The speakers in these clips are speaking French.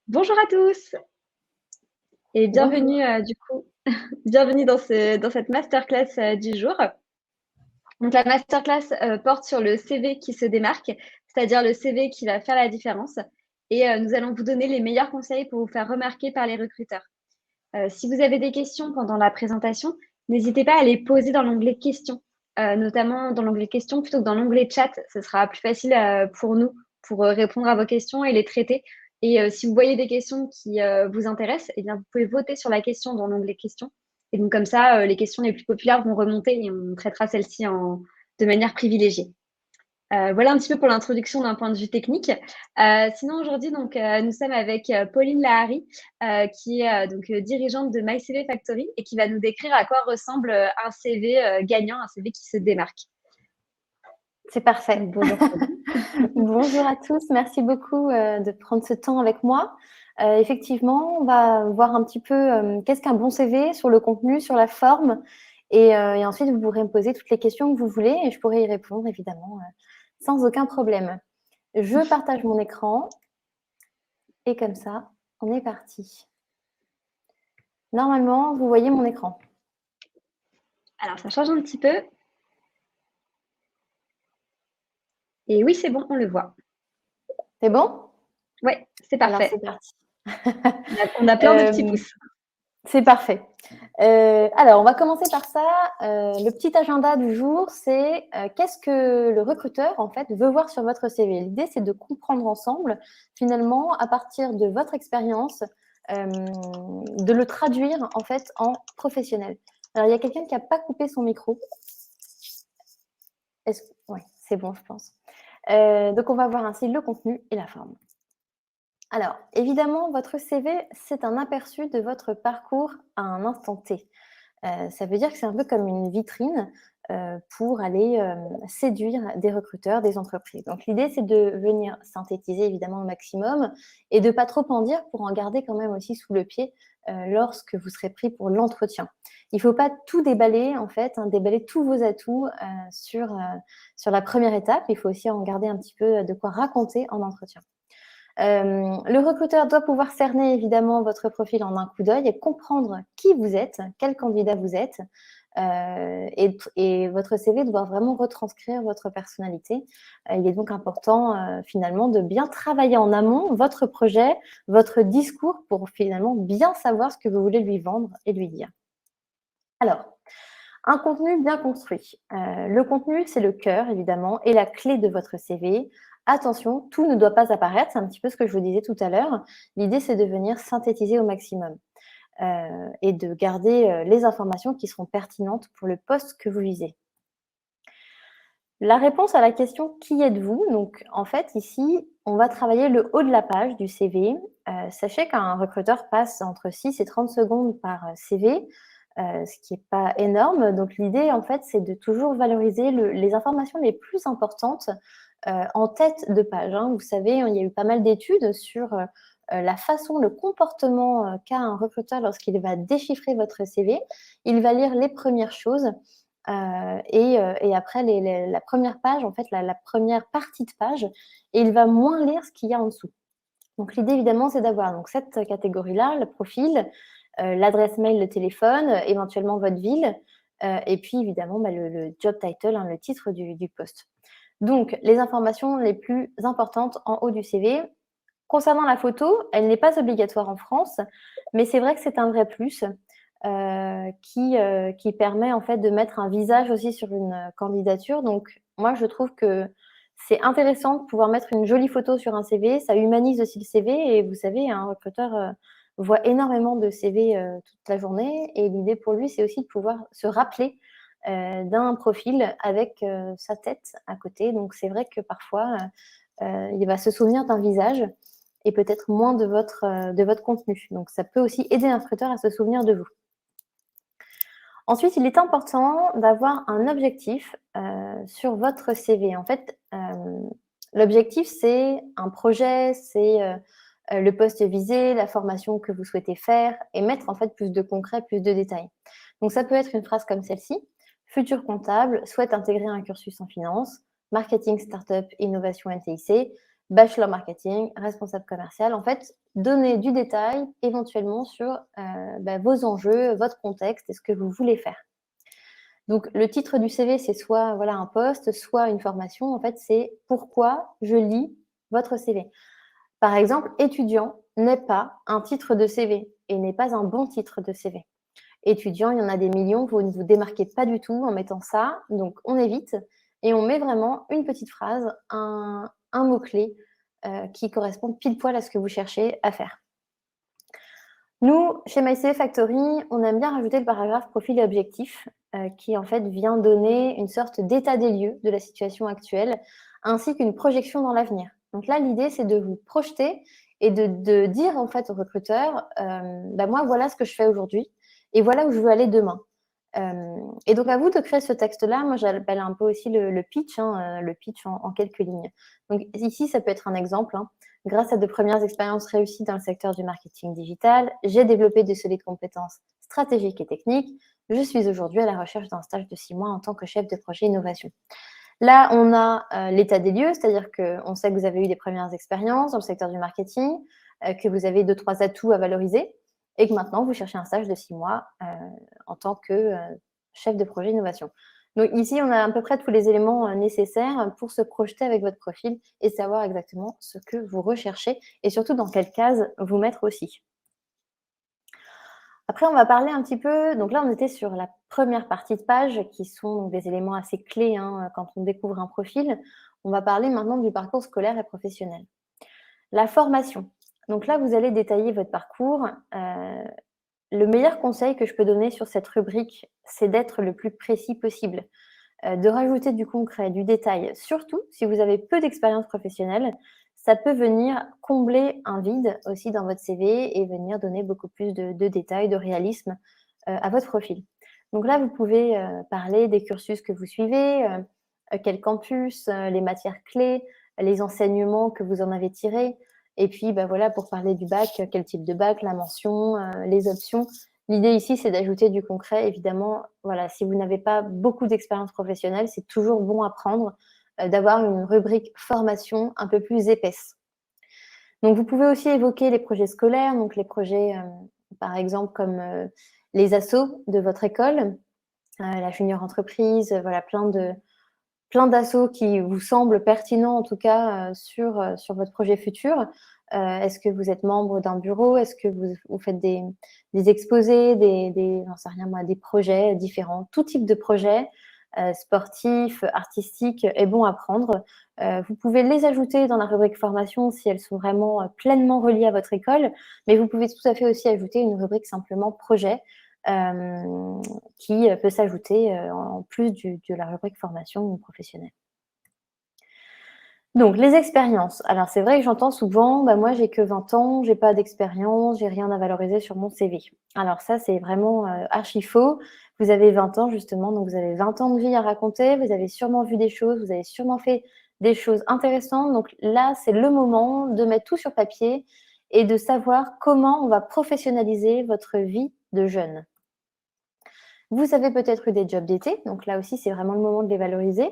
Bonjour à tous et Bonjour. bienvenue, bienvenue dans cette masterclass, du jour. Donc la masterclass, porte sur le CV qui se démarque, c'est-à-dire le CV qui va faire la différence et nous allons vous donner les meilleurs conseils pour vous faire remarquer par les recruteurs. Si vous avez des questions pendant la présentation, n'hésitez pas à les poser dans l'onglet questions, notamment dans l'onglet questions plutôt que dans l'onglet chat. Ce sera plus facile, pour nous pour, répondre à vos questions et les traiter et si vous voyez des questions qui, vous intéressent et bien, vous pouvez voter sur la question dans l'onglet questions et donc comme ça, les questions les plus populaires vont remonter et on traitera celles-ci en de manière privilégiée. Voilà un petit peu pour l'introduction d'un point de vue technique. Sinon aujourd'hui donc, nous sommes avec, Pauline Lahari, qui est, dirigeante de My CV Factory et qui va nous décrire à quoi ressemble, un CV, gagnant, un CV qui se démarque. C'est parfait. Donc bonjour Pauline. Bonjour à tous, merci beaucoup de prendre ce temps avec moi. Effectivement, on va voir un petit peu qu'est-ce qu'un bon CV sur le contenu, sur la forme, et ensuite vous pourrez me poser toutes les questions que vous voulez et je pourrai y répondre évidemment sans aucun problème. Je partage mon écran et comme ça, on est parti. Normalement, vous voyez mon écran. Alors ça change un petit peu et oui, c'est bon, on le voit. C'est bon? Ouais, c'est Alors c'est parfait. parti. On a plein de petits Euh, pouces. C'est parfait. Alors, on va commencer par ça. Le petit agenda du jour, c'est qu'est-ce que le recruteur, en fait, veut voir sur votre CV. L'idée, c'est de comprendre ensemble, finalement, à partir de votre expérience, de le traduire, en fait, en professionnel. Alors, il y a quelqu'un qui n'a pas coupé son micro. Oui, c'est bon, je pense. Donc, on va voir ainsi le contenu et la forme. Alors, évidemment, votre CV, c'est un aperçu de votre parcours à un instant T. Ça veut dire que c'est un peu comme une vitrine pour aller séduire des recruteurs, des entreprises. Donc l'idée, c'est de venir synthétiser évidemment au maximum et de ne pas trop en dire pour en garder quand même aussi sous le pied lorsque vous serez pris pour l'entretien. Il ne faut pas tout déballer en fait, hein, déballer tous vos atouts sur la première étape. Il faut aussi en garder un petit peu de quoi raconter en entretien. Le recruteur doit pouvoir cerner évidemment votre profil en un coup d'œil et comprendre qui vous êtes, quel candidat vous êtes. Et votre CV doit vraiment retranscrire votre personnalité. Il est donc important finalement de bien travailler en amont votre projet, votre discours pour finalement bien savoir ce que vous voulez lui vendre et lui dire. Alors, un contenu bien construit. Le contenu, c'est le cœur, évidemment, et la clé de votre CV. Attention, tout ne doit pas apparaître, c'est un petit peu ce que je vous disais tout à l'heure. L'idée, c'est de venir synthétiser au maximum et de garder les informations qui seront pertinentes pour le poste que vous visez. La réponse à la question « Qui êtes-vous » Donc, en fait, ici, on va travailler le haut de la page du CV. Sachez qu'un recruteur passe entre 6 et 30 secondes par CV, ce qui n'est pas énorme. Donc, l'idée, en fait, c'est de toujours valoriser les informations les plus importantes en tête de page. Hein. Vous savez, il y a eu pas mal d'études sur la façon, le comportement qu'a un recruteur lorsqu'il va déchiffrer votre CV. Il va lire les premières choses et après la première page, en fait, la première partie de page, et il va moins lire ce qu'il y a en dessous. Donc, l'idée, évidemment, c'est d'avoir donc, cette catégorie-là, le profil, l'adresse mail, le téléphone, éventuellement votre ville, et puis, évidemment, le job title, hein, le titre du poste. Donc, les informations les plus importantes en haut du CV. Concernant la photo, elle n'est pas obligatoire en France, mais c'est vrai que c'est un vrai plus qui permet en fait de mettre un visage aussi sur une candidature. Donc, moi, je trouve que c'est intéressant de pouvoir mettre une jolie photo sur un CV. Ça humanise aussi le CV et vous savez, un recruteur voit énormément de CV toute la journée et l'idée pour lui, c'est aussi de pouvoir se rappeler d'un profil avec sa tête à côté. Donc, c'est vrai que parfois, il va se souvenir d'un visage et peut-être moins de votre contenu. Donc, ça peut aussi aider un recruteur à se souvenir de vous. Ensuite, il est important d'avoir un objectif sur votre CV. En fait, l'objectif, c'est un projet, c'est le poste visé, la formation que vous souhaitez faire et mettre en fait plus de concret, plus de détails. Donc, ça peut être une phrase comme celle-ci. Futur comptable souhaite intégrer un cursus en finance, marketing, startup, innovation NTIC. bachelor marketing, responsable commercial. En fait, donner du détail éventuellement sur vos enjeux, votre contexte et ce que vous voulez faire. Donc, le titre du CV, c'est soit voilà, un poste, soit une formation. En fait, c'est pourquoi je lis votre CV. Par exemple, étudiant n'est pas un titre de CV et n'est pas un bon titre de CV. Étudiant, il y en a des millions, vous ne vous démarquez pas du tout en mettant ça, donc on évite et on met vraiment une petite phrase, un mot-clé qui correspond pile poil à ce que vous cherchez à faire. Nous, chez MyCV Factory, on aime bien rajouter le paragraphe profil et objectif qui en fait vient donner une sorte d'état des lieux de la situation actuelle ainsi qu'une projection dans l'avenir. Donc là, l'idée, c'est de vous projeter et de dire en fait au recruteur, moi, voilà ce que je fais aujourd'hui et voilà où je veux aller demain. Et donc, à vous de créer ce texte-là. Moi, j'appelle un peu aussi le pitch, le pitch en quelques lignes. Donc, ici, ça peut être un exemple. Grâce à de premières expériences réussies dans le secteur du marketing digital, j'ai développé de solides compétences stratégiques et techniques. Je suis aujourd'hui à la recherche d'un stage de 6 mois en tant que chef de projet innovation. Là, on a l'état des lieux, c'est-à-dire qu'on sait que vous avez eu des premières expériences dans le secteur du marketing, que vous avez 2-3 atouts à valoriser et que maintenant, vous cherchez un stage de 6 mois en tant que chef de projet innovation. Donc ici, on a à peu près tous les éléments nécessaires pour se projeter avec votre profil et savoir exactement ce que vous recherchez et surtout dans quelle case vous mettre aussi. Après, on va parler un petit peu, donc là, on était sur la première partie de page qui sont des éléments assez clés quand on découvre un profil. On va parler maintenant du parcours scolaire et professionnel. La formation. Donc là, vous allez détailler votre parcours. Le meilleur conseil que je peux donner sur cette rubrique, c'est d'être le plus précis possible, de rajouter du concret, du détail. Surtout si vous avez peu d'expérience professionnelle, ça peut venir combler un vide aussi dans votre CV et venir donner beaucoup plus de détails, de réalisme à votre profil. Donc là, vous pouvez parler des cursus que vous suivez, quel campus, les matières clés, les enseignements que vous en avez tirés. Et puis, voilà, pour parler du bac, quel type de bac, la mention, les options. L'idée ici, c'est d'ajouter du concret. Évidemment, voilà, si vous n'avez pas beaucoup d'expérience professionnelle, c'est toujours bon à prendre d'avoir une rubrique formation un peu plus épaisse. Donc, vous pouvez aussi évoquer les projets scolaires, donc les projets, par exemple, comme les assos de votre école, la junior entreprise, voilà, plein d'assos qui vous semblent pertinents, en tout cas, sur votre projet futur. Est-ce que vous êtes membre d'un bureau? Est-ce que vous faites des exposés, j'en sais rien moi, des projets différents? Tout type de projet, sportif, artistique, est bon à prendre. Vous pouvez les ajouter dans la rubrique formation si elles sont vraiment pleinement reliées à votre école, mais vous pouvez tout à fait aussi ajouter une rubrique simplement projet qui peut s'ajouter en plus de la rubrique formation professionnelle. Donc, les expériences. Alors, c'est vrai que j'entends souvent, moi, j'ai que 20 ans, j'ai pas d'expérience, j'ai rien à valoriser sur mon CV. Alors ça, c'est vraiment archi faux. Vous avez 20 ans, justement, donc vous avez 20 ans de vie à raconter, vous avez sûrement vu des choses, vous avez sûrement fait des choses intéressantes. Donc là, c'est le moment de mettre tout sur papier et de savoir comment on va professionnaliser votre vie de jeune. Vous avez peut-être eu des jobs d'été, donc là aussi, c'est vraiment le moment de les valoriser.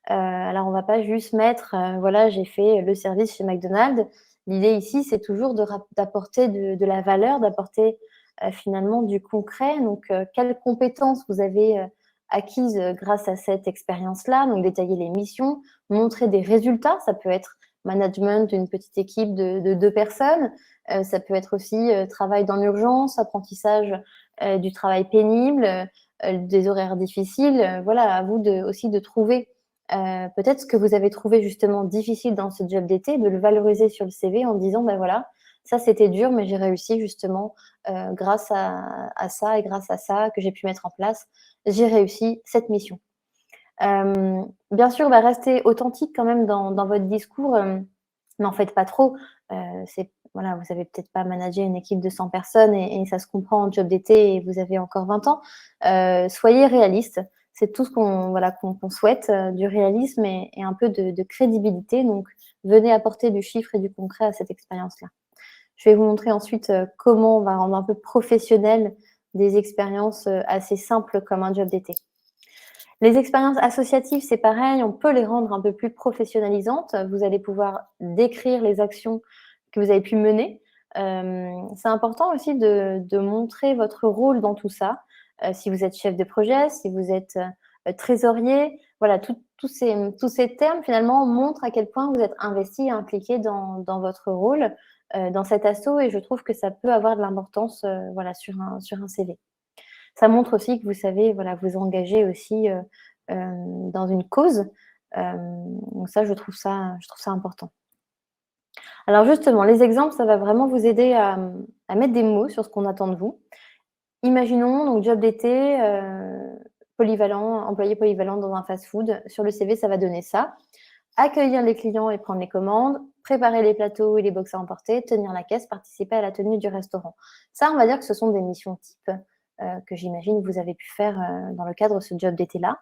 Alors, on ne va pas juste mettre, voilà, j'ai fait le service chez McDonald's. L'idée ici, c'est toujours d'apporter de la valeur, d'apporter finalement du concret. Donc, quelles compétences vous avez acquises grâce à cette expérience-là. Donc, détailler les missions, montrer des résultats. Ça peut être management d'une petite équipe de 2 personnes. Ça peut être aussi travail dans l'urgence, apprentissage du travail pénible, des horaires difficiles. Voilà, à vous aussi de trouver peut-être ce que vous avez trouvé justement difficile dans ce job d'été, de le valoriser sur le CV en disant, voilà, ça c'était dur, mais j'ai réussi justement grâce à ça et grâce à ça que j'ai pu mettre en place, j'ai réussi cette mission. Bien sûr, restez authentique quand même dans votre discours. N'en faites pas trop. Voilà, vous n'avez peut-être pas managé une équipe de 100 personnes et ça se comprend en job d'été et vous avez encore 20 ans. Soyez réaliste. C'est tout ce qu'on souhaite, du réalisme et un peu de crédibilité. Donc, venez apporter du chiffre et du concret à cette expérience-là. Je vais vous montrer ensuite comment on va rendre un peu professionnel des expériences assez simples comme un job d'été. Les expériences associatives, c'est pareil, on peut les rendre un peu plus professionnalisantes. Vous allez pouvoir décrire les actions que vous avez pu mener. C'est important aussi de montrer votre rôle dans tout ça. Si vous êtes chef de projet, si vous êtes trésorier, voilà, tous ces termes finalement montrent à quel point vous êtes investi et impliqué dans votre rôle, dans cet asso, et je trouve que ça peut avoir de l'importance voilà, sur un CV. Ça montre aussi que vous savez voilà, vous engager aussi dans une cause. Donc ça, je trouve ça important. Alors justement, les exemples, ça va vraiment vous aider à mettre des mots sur ce qu'on attend de vous. Imaginons donc job d'été, polyvalent, employé polyvalent dans un fast-food. Sur le CV, ça va donner ça. Accueillir les clients et prendre les commandes, préparer les plateaux et les box à emporter, tenir la caisse, participer à la tenue du restaurant. Ça, on va dire que ce sont des missions types que j'imagine vous avez pu faire dans le cadre de ce job d'été-là.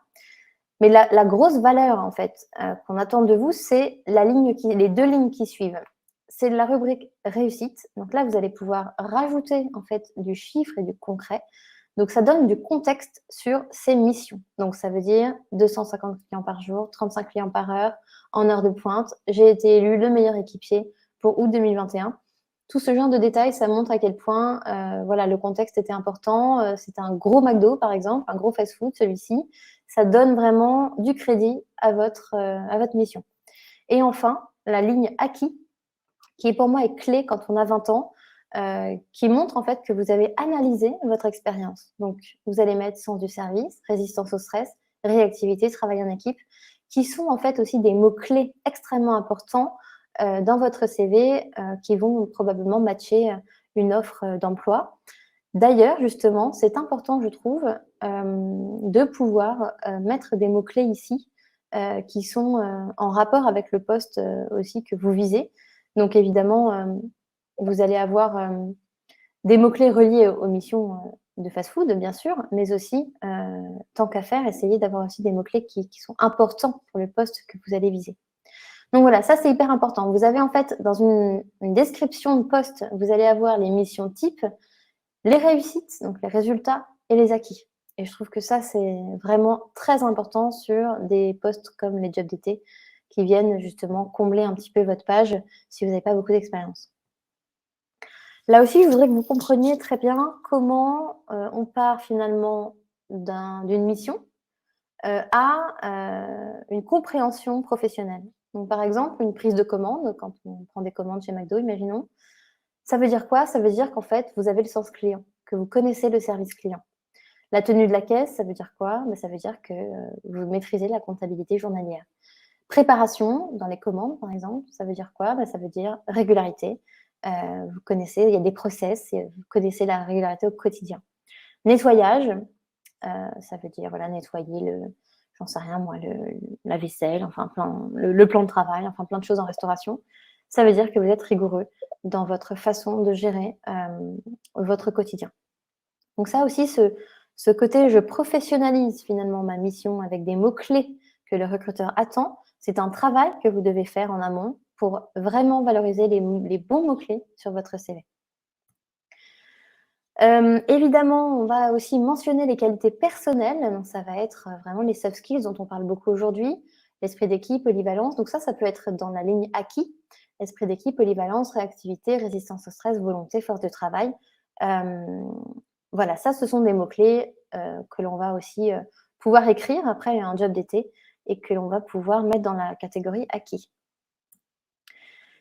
Mais la grosse valeur, en fait, qu'on attend de vous, c'est les 2 lignes qui suivent. C'est la rubrique réussite. Donc là, vous allez pouvoir rajouter, en fait, du chiffre et du concret. Donc, ça donne du contexte sur ces missions. Donc, ça veut dire 250 clients par jour, 35 clients par heure, en heure de pointe. J'ai été élu le meilleur équipier pour août 2021. Tout ce genre de détails, ça montre à quel point voilà, le contexte était important. C'était un gros McDo, par exemple, un gros fast-food, celui-ci. Ça donne vraiment du crédit à votre mission. Et enfin, la ligne acquis, qui pour moi est clé quand on a 20 ans, qui montre en fait que vous avez analysé votre expérience. Donc, vous allez mettre sens du service, résistance au stress, réactivité, travail en équipe, qui sont en fait aussi des mots-clés extrêmement importants dans votre CV qui vont probablement matcher une offre d'emploi. D'ailleurs, justement, c'est important, je trouve, de pouvoir mettre des mots-clés ici qui sont en rapport avec le poste aussi que vous visez. Donc, évidemment, vous allez avoir des mots-clés reliés aux missions de fast-food, bien sûr, mais aussi, tant qu'à faire, essayez d'avoir aussi des mots-clés qui sont importants pour le poste que vous allez viser. Donc voilà, ça c'est hyper important. Vous avez en fait, dans une description de poste, vous allez avoir les missions types, les réussites, donc les résultats, et les acquis. Et je trouve que ça, c'est vraiment très important sur des postes comme les jobs d'été qui viennent justement combler un petit peu votre page si vous n'avez pas beaucoup d'expérience. Là aussi, je voudrais que vous compreniez très bien comment on part finalement d'une mission à une compréhension professionnelle. Donc, par exemple, une prise de commande, quand on prend des commandes chez McDo, imaginons, ça veut dire quoi? Ça veut dire qu'en fait, vous avez le sens client, que vous connaissez le service client. La tenue de la caisse, ça veut dire quoi? Ça veut dire que vous maîtrisez la comptabilité journalière. Préparation dans les commandes, par exemple, ça veut dire quoi? Ça veut dire régularité. Vous connaissez, il y a des process, vous connaissez la régularité au quotidien. Nettoyage, ça veut dire voilà, nettoyer j'en sais rien moi, la vaisselle, enfin le plan de travail, enfin plein de choses en restauration. Ça veut dire que vous êtes rigoureux dans votre façon de gérer votre quotidien. Donc ça aussi, ce côté je professionnalise finalement ma mission avec des mots-clés que le recruteur attend, c'est un travail que vous devez faire en amont pour vraiment valoriser les bons mots-clés sur votre CV. Évidemment, on va aussi mentionner les qualités personnelles, donc ça va être vraiment les soft skills dont on parle beaucoup aujourd'hui, l'esprit d'équipe, polyvalence, donc ça peut être dans la ligne acquis, esprit d'équipe, polyvalence, réactivité, résistance au stress, volonté, force de travail. Voilà, ça ce sont des mots-clés que l'on va aussi pouvoir écrire après un job d'été et que l'on va pouvoir mettre dans la catégorie acquis.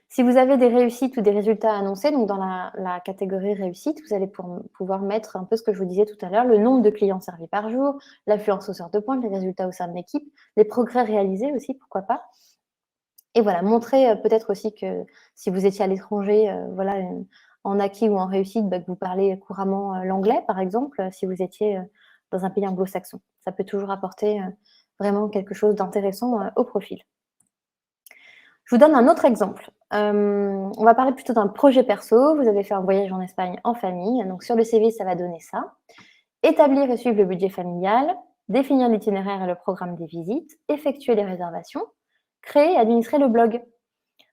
Si vous avez des réussites ou des résultats à annoncer, donc dans la catégorie réussite, vous allez pouvoir mettre un peu ce que je vous disais tout à l'heure, le nombre de clients servis par jour, l'affluence aux heures de pointe, les résultats au sein de l'équipe, les progrès réalisés aussi, pourquoi pas. Et voilà, montrer peut-être aussi que si vous étiez à l'étranger, voilà, en acquis ou en réussite, que vous parlez couramment l'anglais, par exemple, si vous étiez dans un pays anglo-saxon. Ça peut toujours apporter vraiment quelque chose d'intéressant au profil. Je vous donne un autre exemple. On va parler plutôt d'un projet perso. Vous avez fait un voyage en Espagne en famille. Donc, sur le CV, ça va donner ça. Établir et suivre le budget familial, définir l'itinéraire et le programme des visites, effectuer les réservations, créer et administrer le blog.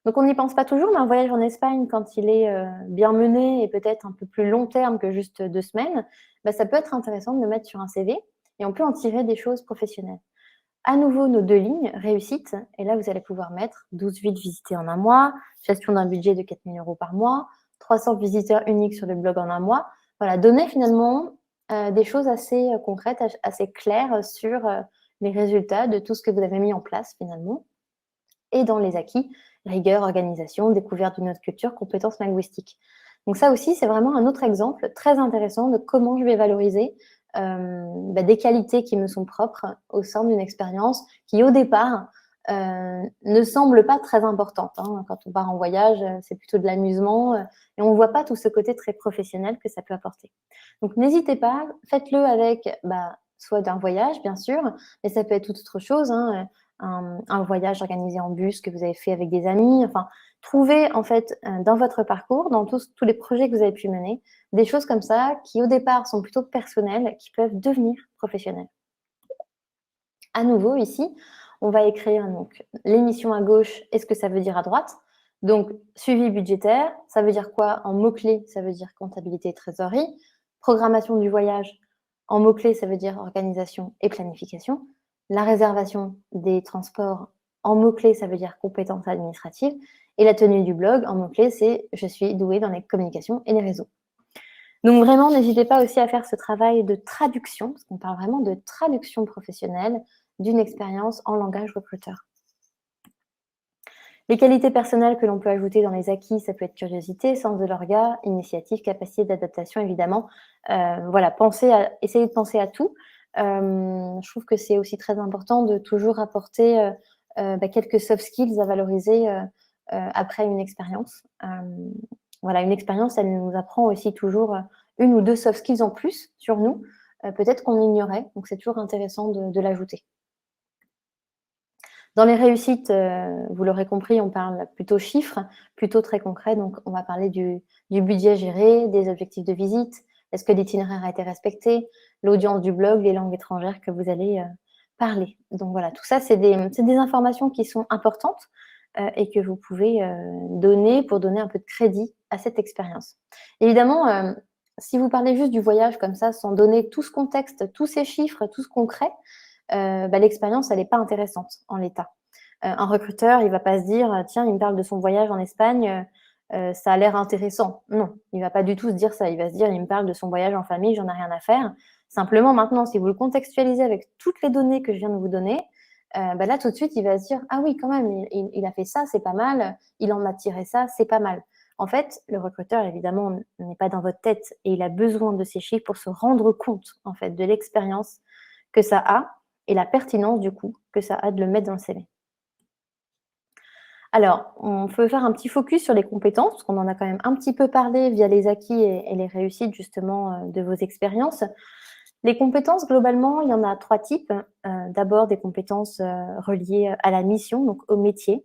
Donc, on n'y pense pas toujours, mais un voyage en Espagne, quand il est bien mené et peut-être un peu plus long terme que juste 2 semaines, ça peut être intéressant de le mettre sur un CV et on peut en tirer des choses professionnelles. À nouveau, nos 2 lignes, réussite, et là, vous allez pouvoir mettre 12 villes visitées en un mois, gestion d'un budget de 4 000 € par mois, 300 visiteurs uniques sur le blog en un mois. Voilà, donner finalement des choses assez concrètes, assez claires sur les résultats de tout ce que vous avez mis en place finalement. Et dans les acquis, rigueur, organisation, découverte d'une autre culture, compétences linguistiques. Donc ça aussi, c'est vraiment un autre exemple très intéressant de comment je vais valoriser des qualités qui me sont propres au sein d'une expérience qui, au départ, ne semble pas très importante. Hein. Quand on part en voyage, c'est plutôt de l'amusement et on ne voit pas tout ce côté très professionnel que ça peut apporter. Donc n'hésitez pas, faites-le avec soit d'un voyage, bien sûr, mais ça peut être toute autre chose. Hein, un voyage organisé en bus que vous avez fait avec des amis. Enfin, trouvez en fait dans votre parcours, dans tous les projets que vous avez pu mener, des choses comme ça qui au départ sont plutôt personnelles, qui peuvent devenir professionnelles. À nouveau ici, on va écrire donc l'émission à gauche et ce que ça veut dire à droite. Donc suivi budgétaire, ça veut dire quoi en mots-clés? Ça veut dire comptabilité et trésorerie. Programmation du voyage, en mots-clés, ça veut dire organisation et planification. La réservation des transports, en mots-clés, ça veut dire compétences administratives. Et la tenue du blog, en mots-clés, c'est je suis douée dans les communications et les réseaux. Donc vraiment, n'hésitez pas aussi à faire ce travail de traduction, parce qu'on parle vraiment de traduction professionnelle d'une expérience en langage recruteur. Les qualités personnelles que l'on peut ajouter dans les acquis, ça peut être curiosité, sens de l'orga, initiative, capacité d'adaptation, évidemment. Voilà, essayez de penser à tout. Je trouve que c'est aussi très important de toujours apporter quelques soft skills à valoriser après une expérience. Voilà, une expérience, elle nous apprend aussi toujours une ou deux soft skills en plus sur nous, peut-être qu'on ignorait. Donc, c'est toujours intéressant de l'ajouter. Dans les réussites, vous l'aurez compris, on parle plutôt chiffres, plutôt très concret. Donc, on va parler du budget géré, des objectifs de visite. Est-ce que l'itinéraire a été respecté? L'audience du blog, les langues étrangères que vous allez parler. Donc, voilà, tout ça, c'est des informations qui sont importantes et que vous pouvez donner pour donner un peu de crédit à cette expérience. Évidemment, si vous parlez juste du voyage comme ça, sans donner tout ce contexte, tous ces chiffres, tout ce concret, l'expérience, elle n'est pas intéressante en l'état. Un recruteur, il ne va pas se dire, tiens, il me parle de son voyage en Espagne, ça a l'air intéressant. Non, il ne va pas du tout se dire ça. Il va se dire, il me parle de son voyage en famille, j'en ai rien à faire. Simplement, maintenant, si vous le contextualisez avec toutes les données que je viens de vous donner, là, tout de suite, il va se dire, ah oui, quand même, il a fait ça, c'est pas mal. Il en a tiré ça, c'est pas mal. En fait, le recruteur, évidemment, n'est pas dans votre tête et il a besoin de ces chiffres pour se rendre compte, en fait, de l'expérience que ça a et la pertinence, du coup, que ça a de le mettre dans le CV. Alors, on peut faire un petit focus sur les compétences, parce qu'on en a quand même un petit peu parlé via les acquis et les réussites, justement, de vos expériences. Les compétences, globalement, il y en a 3 types. D'abord, des compétences reliées à la mission, donc au métier.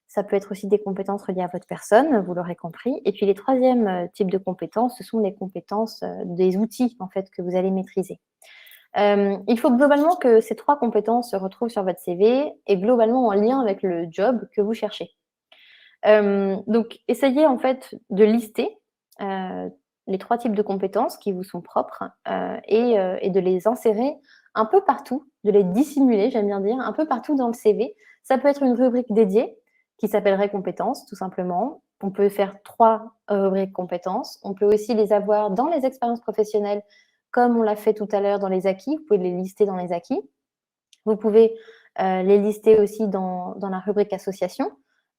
Ça peut être aussi des compétences reliées à votre personne, vous l'aurez compris. Et puis, les troisièmes types de compétences, ce sont les compétences des outils, en fait, que vous allez maîtriser. Il faut globalement que ces 3 compétences se retrouvent sur votre CV et globalement en lien avec le job que vous cherchez. Donc, essayez en fait de lister les 3 types de compétences qui vous sont propres et de les insérer un peu partout, de les dissimuler, j'aime bien dire, un peu partout dans le CV. Ça peut être une rubrique dédiée qui s'appellerait compétences, tout simplement. On peut faire 3 rubriques compétences. On peut aussi les avoir dans les expériences professionnelles, comme on l'a fait tout à l'heure dans les acquis. Vous pouvez les lister dans les acquis. Vous pouvez les lister aussi dans la rubrique association.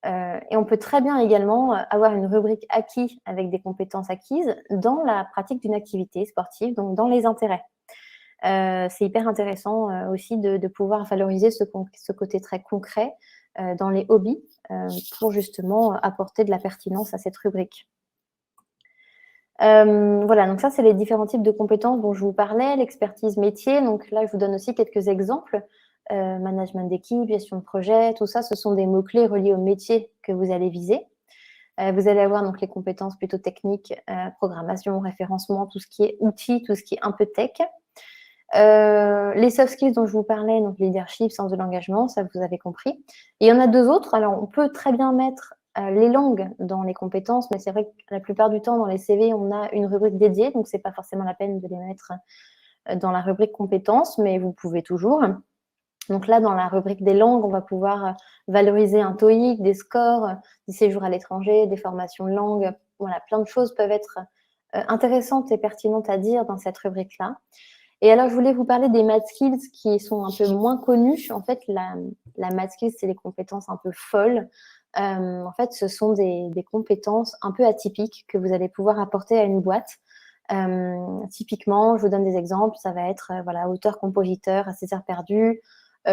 Et on peut très bien également avoir une rubrique acquis avec des compétences acquises dans la pratique d'une activité sportive, donc dans les intérêts. C'est hyper intéressant aussi de pouvoir valoriser ce côté très concret dans les hobbies pour justement apporter de la pertinence à cette rubrique. Voilà, donc ça, c'est les différents types de compétences dont je vous parlais, l'expertise métier. Donc là, je vous donne aussi quelques exemples. Management d'équipe, gestion de projet, tout ça, ce sont des mots-clés reliés au métier que vous allez viser. Vous allez avoir donc les compétences plutôt techniques, programmation, référencement, tout ce qui est outils, tout ce qui est un peu tech. Les soft skills dont je vous parlais, donc leadership, sens de l'engagement, ça vous avez compris. Et il y en a 2 autres. Alors, on peut très bien mettre les langues dans les compétences, mais c'est vrai que la plupart du temps, dans les CV, on a une rubrique dédiée, donc c'est pas forcément la peine de les mettre dans la rubrique compétences, mais vous pouvez toujours. Donc là, dans la rubrique des langues, on va pouvoir valoriser un TOEIC, des scores, des séjours à l'étranger, des formations de langue. Voilà, plein de choses peuvent être intéressantes et pertinentes à dire dans cette rubrique-là. Et alors, je voulais vous parler des math skills qui sont un peu moins connus. En fait, la math skills, c'est les compétences un peu folles. En fait, ce sont des compétences un peu atypiques que vous allez pouvoir apporter à une boîte. Typiquement, je vous donne des exemples. Ça va être voilà, auteur-compositeur à 6 heures perdues,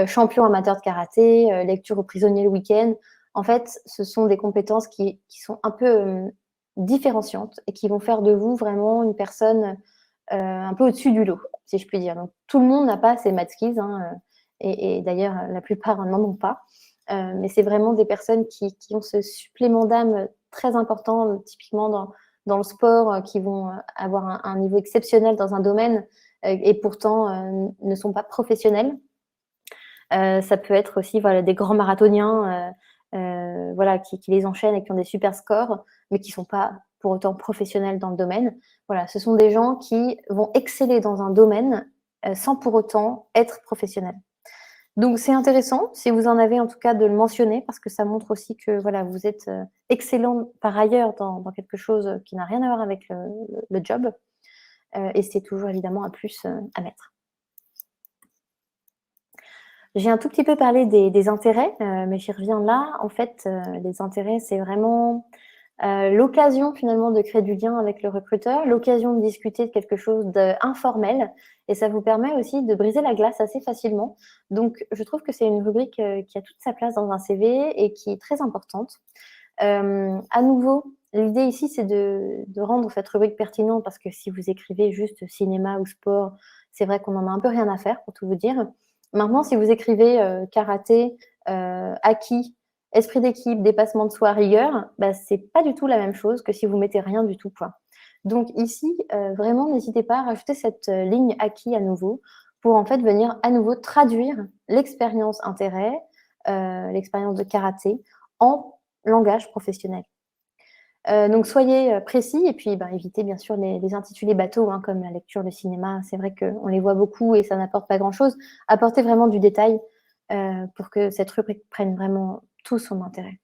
champion amateur de karaté, lecture aux prisonniers le week-end. En fait, ce sont des compétences qui sont un peu différenciantes et qui vont faire de vous vraiment une personne un peu au-dessus du lot, si je puis dire. Donc, tout le monde n'a pas ces math skills, hein, et d'ailleurs, la plupart n'en ont pas. Mais c'est vraiment des personnes qui ont ce supplément d'âme très important, typiquement dans le sport, qui vont avoir un niveau exceptionnel dans un domaine et pourtant ne sont pas professionnels. Ça peut être aussi voilà, des grands marathoniens voilà, qui les enchaînent et qui ont des super scores, mais qui ne sont pas pour autant professionnels dans le domaine. Voilà, ce sont des gens qui vont exceller dans un domaine sans pour autant être professionnels. Donc, c'est intéressant, si vous en avez en tout cas, de le mentionner, parce que ça montre aussi que voilà, vous êtes excellent par ailleurs dans quelque chose qui n'a rien à voir avec le job. Et c'est toujours évidemment un plus à mettre. J'ai un tout petit peu parlé des intérêts, mais j'y reviens là. En fait, les intérêts, c'est vraiment l'occasion finalement de créer du lien avec le recruteur, l'occasion de discuter de quelque chose d'informel, et ça vous permet aussi de briser la glace assez facilement. Donc, je trouve que c'est une rubrique qui a toute sa place dans un CV et qui est très importante. À nouveau, l'idée ici, c'est de rendre cette rubrique pertinente, parce que si vous écrivez juste cinéma ou sport, c'est vrai qu'on en a un peu rien à faire, pour tout vous dire. Maintenant, si vous écrivez karaté, acquis, esprit d'équipe, dépassement de soi, rigueur, bah, c'est pas du tout la même chose que si vous mettez rien du tout, quoi. Donc ici, vraiment, n'hésitez pas à rajouter cette ligne acquis à nouveau pour en fait venir à nouveau traduire l'expérience intérêt, l'expérience de karaté en langage professionnel. Donc soyez précis et puis évitez bien sûr les intitulés bateaux, hein, comme la lecture, le cinéma. C'est vrai qu'on les voit beaucoup et ça n'apporte pas grand-chose. Apportez vraiment du détail pour que cette rubrique prenne vraiment tout son intérêt.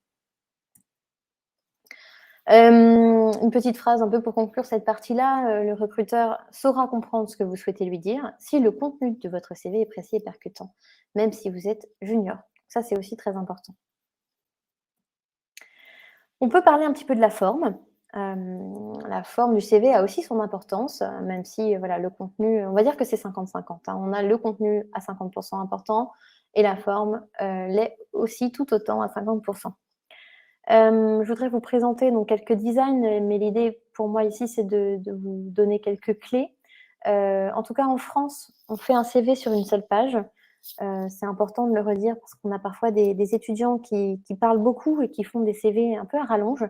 Une petite phrase un peu pour conclure cette partie-là. Le recruteur saura comprendre ce que vous souhaitez lui dire si le contenu de votre CV est précis et percutant, même si vous êtes junior. Ça, c'est aussi très important. On peut parler un petit peu de la forme. La forme du CV a aussi son importance, même si voilà, le contenu, on va dire que c'est 50-50. Hein. On a le contenu à 50% important et la forme l'est aussi tout autant à 50%. Je voudrais vous présenter donc quelques designs, mais l'idée pour moi ici, c'est de vous donner quelques clés. En tout cas, en France, on fait un CV sur une seule page. C'est important de le redire parce qu'on a parfois des étudiants qui parlent beaucoup et qui font des CV un peu à rallonge.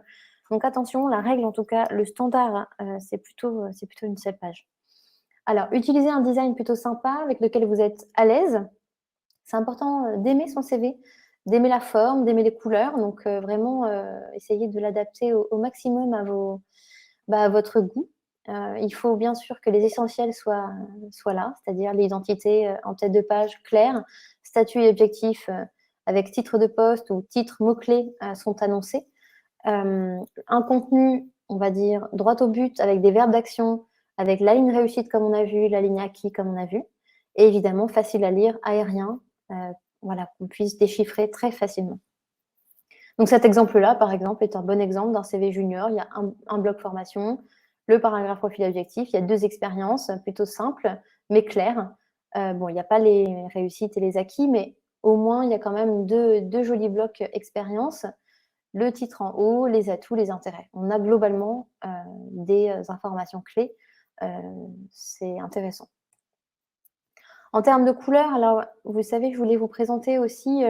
Donc attention, la règle en tout cas, le standard, c'est plutôt une seule page. Alors, utilisez un design plutôt sympa avec lequel vous êtes à l'aise. C'est important d'aimer son CV, d'aimer la forme, d'aimer les couleurs. Donc vraiment, essayez de l'adapter au maximum à votre goût. Il faut bien sûr que les essentiels soient là, c'est-à-dire l'identité en tête de page claire, statut et objectif avec titre de poste ou titre mots-clés sont annoncés. Un contenu, on va dire, droit au but avec des verbes d'action, avec la ligne réussite comme on a vu, la ligne acquis comme on a vu, et évidemment facile à lire, aérien, voilà, qu'on puisse déchiffrer très facilement. Donc cet exemple-là, par exemple, est un bon exemple d'un CV junior. Il y a un bloc formation, le paragraphe profil objectif, il y a 2 expériences plutôt simples, mais claires. Bon, il n'y a pas les réussites et les acquis, mais au moins, il y a quand même deux jolis blocs expérience, le titre en haut, les atouts, les intérêts. On a globalement des informations clés. C'est intéressant. En termes de couleurs, alors, vous savez, je voulais vous présenter aussi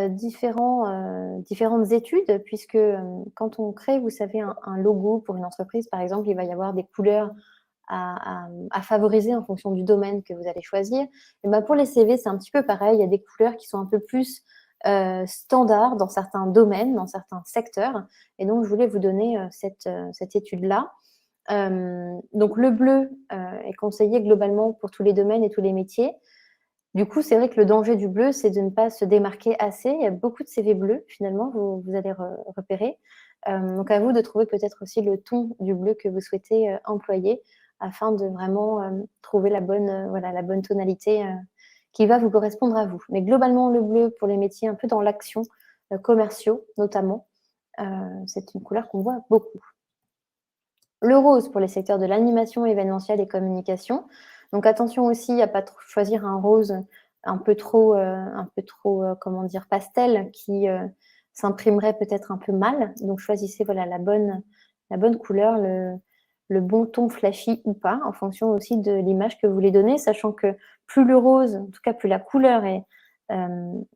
différentes études, puisque quand on crée, vous savez, un logo pour une entreprise, par exemple, il va y avoir des couleurs à favoriser en fonction du domaine que vous allez choisir. Et ben pour les CV, c'est un petit peu pareil. Il y a des couleurs qui sont un peu plus standards dans certains domaines, dans certains secteurs. Et donc, je voulais vous donner cette étude-là. Donc, le bleu est conseillé globalement pour tous les domaines et tous les métiers. Du coup, c'est vrai que le danger du bleu, c'est de ne pas se démarquer assez. Il y a beaucoup de CV bleus, finalement, vous allez repérer. Donc, à vous de trouver peut-être aussi le ton du bleu que vous souhaitez employer afin de vraiment trouver la bonne tonalité qui va vous correspondre à vous. Mais globalement, le bleu pour les métiers un peu dans l'action, commerciaux notamment, c'est une couleur qu'on voit beaucoup. Le rose pour les secteurs de l'animation événementielle et communication. Donc attention aussi à ne pas choisir un rose un peu trop comment dire, pastel qui s'imprimerait peut-être un peu mal. Donc choisissez la bonne couleur, le bon ton flashy ou pas, en fonction aussi de l'image que vous voulez donner, sachant que plus le rose, en tout cas plus la couleur est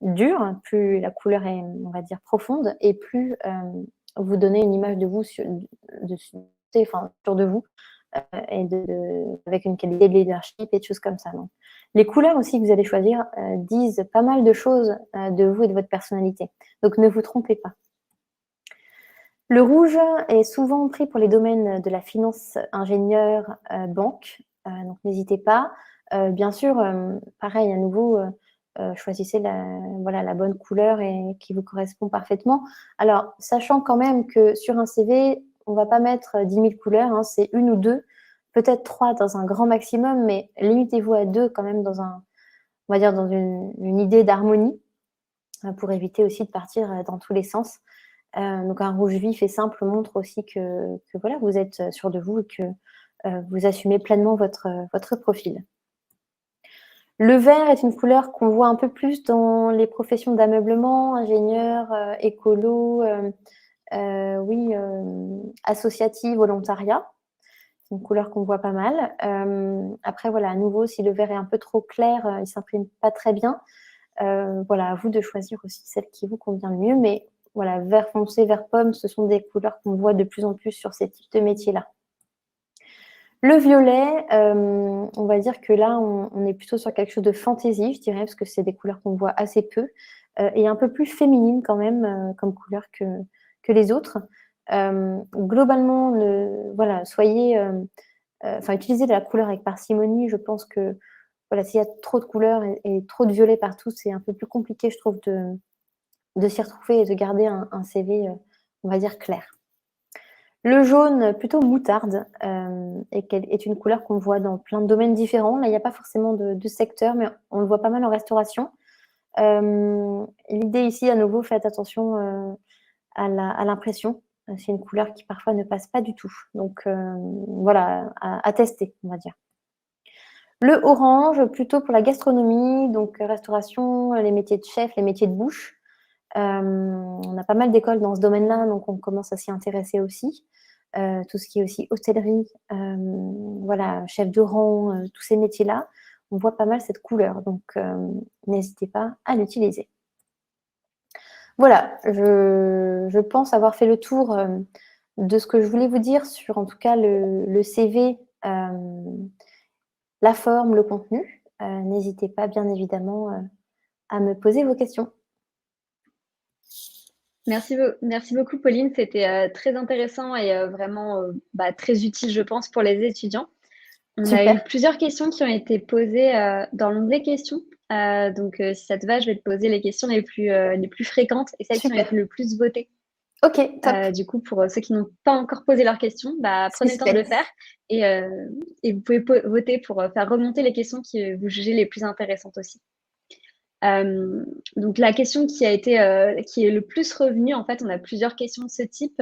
dure, plus la couleur est, on va dire, profonde, et plus vous donnez une image de vous autour de vous et avec une qualité de leadership et de choses comme ça. Donc, les couleurs aussi que vous allez choisir disent pas mal de choses de vous et de votre personnalité. Donc, ne vous trompez pas. Le rouge est souvent pris pour les domaines de la finance, ingénieur, banque. Donc, n'hésitez pas. Bien sûr, pareil, à nouveau, choisissez la bonne couleur et qui vous correspond parfaitement. Alors, sachant quand même que sur un CV, on ne va pas mettre 10 000 couleurs, hein, c'est une ou deux, peut-être trois dans un grand maximum, mais limitez-vous à deux quand même on va dire dans une idée d'harmonie pour éviter aussi de partir dans tous les sens. Donc un rouge vif et simple montre aussi que voilà, vous êtes sûr de vous et que vous assumez pleinement votre profil. Le vert est une couleur qu'on voit un peu plus dans les professions d'ameublement, ingénieur, écolo, associatif, volontariat. C'est une couleur qu'on voit pas mal. Après, voilà, à nouveau, si le vert est un peu trop clair, il ne s'imprime pas très bien. Voilà, à vous de choisir aussi celle qui vous convient le mieux. Mais voilà, vert foncé, vert pomme, ce sont des couleurs qu'on voit de plus en plus sur ces types de métiers-là. Le violet, on va dire que là, on est plutôt sur quelque chose de fantaisie, je dirais, parce que c'est des couleurs qu'on voit assez peu, et un peu plus féminine quand même, comme couleur que les autres. Globalement, soyez, utilisez la couleur avec parcimonie. Je pense que voilà, s'il y a trop de couleurs et trop de violet partout, c'est un peu plus compliqué, je trouve, de s'y retrouver et de garder un CV, on va dire, clair. Le jaune, plutôt moutarde, est une couleur qu'on voit dans plein de domaines différents. Là, il n'y a pas forcément de secteur, mais on le voit pas mal en restauration. L'idée ici, à nouveau, faites attention à l'impression. C'est une couleur qui parfois ne passe pas du tout. Donc voilà, à tester, on va dire. Le orange, plutôt pour la gastronomie, donc restauration, les métiers de chef, les métiers de bouche. On a pas mal d'écoles dans ce domaine-là, donc on commence à s'y intéresser aussi. Tout ce qui est aussi hôtellerie, chef de rang, tous ces métiers-là, on voit pas mal cette couleur, donc n'hésitez pas à l'utiliser. Voilà, je pense avoir fait le tour de ce que je voulais vous dire sur, en tout cas, le CV, la forme, le contenu. N'hésitez pas, bien évidemment, à me poser vos questions. Merci beaucoup, Pauline. C'était très intéressant et vraiment très utile, je pense, pour les étudiants. On a eu plusieurs questions qui ont été posées dans l'onglet questions. Donc, si ça te va, je vais te poser les questions les plus fréquentes et celles qui ont été le plus votées. Ok, top. Du coup, pour ceux qui n'ont pas encore posé leurs questions, prenez le temps de le faire et vous pouvez voter pour faire remonter les questions que vous jugez les plus intéressantes aussi. Donc, la question qui est le plus revenue, en fait, on a plusieurs questions de ce type,